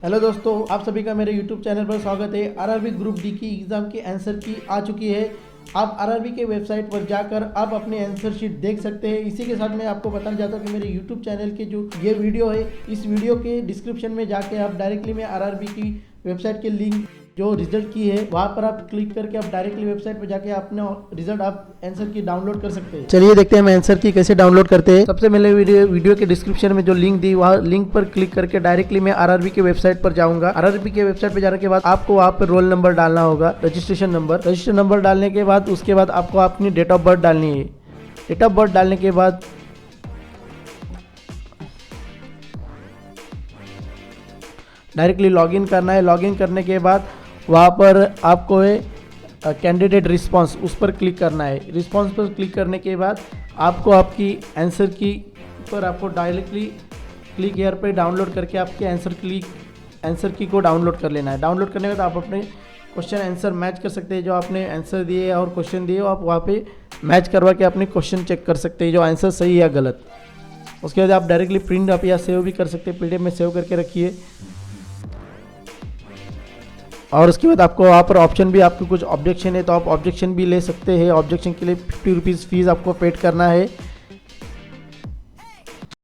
Hello दोस्तों, आप सभी का मेरे YouTube चैनल पर स्वागत है। आरआरबी ग्रुप डी की एग्ज़ाम की आंसर की आ चुकी है। आप आरआरबी के वेबसाइट पर जाकर आप अपने आंसर शीट देख सकते हैं। इसी के साथ मैं आपको बताना चाहता हूँ कि मेरे YouTube चैनल के जो ये वीडियो है, इस वीडियो के डिस्क्रिप्शन में जाके आप डायरेक्टली में आरआरबी की वेबसाइट के लिंक जो रिजल्ट की है वहाँ पर आप क्लिक करके आप डायरेक्टली वेबसाइट पर जाके अपने रिजल्ट आप आंसर की डाउनलोड कर सकते हैं। चलिए देखते हैं हम आंसर की कैसे डाउनलोड करते हैं। सबसे पहले वीडियो के डिस्क्रिप्शन में जो लिंक दी वहाँ लिंक पर क्लिक करके डायरेक्टली मैं आरआरबी के वेबसाइट पर जाऊंगा। आरआरबी के वेबसाइट पर जाने के बाद आपको वहाँ पर रोल नंबर डालना होगा, रजिस्ट्रेशन नंबर डालने के बाद उसके बाद आपको अपनी डेट ऑफ बर्थ डालनी है। डेट ऑफ बर्थ डालने के बाद डायरेक्टली लॉगिन करना है। लॉगिन करने के बाद वहाँ पर आपको कैंडिडेट रिस्पांस उस पर क्लिक करना है। रिस्पांस पर क्लिक करने के बाद आपको आपकी आंसर की पर आपको डायरेक्टली क्लिक हेयर पे डाउनलोड करके आपके आंसर की को डाउनलोड कर लेना है। डाउनलोड करने के बाद आप अपने क्वेश्चन आंसर मैच कर सकते हैं। जो आपने आंसर दिए और क्वेश्चन दिए आप वहाँ पे मैच करवा के अपने क्वेश्चन चेक कर सकते हैं जो आंसर सही है या गलत। उसके बाद आप डायरेक्टली प्रिंट आप या सेव भी कर सकते हैं। पीडीएफ में सेव करके रखिए और उसके बाद आपको वहाँ पर ऑप्शन भी, आपको कुछ ऑब्जेक्शन है तो आप ऑब्जेक्शन भी ले सकते हैं। ऑब्जेक्शन के लिए 50 रुपीज़ फीस आपको पेड करना है।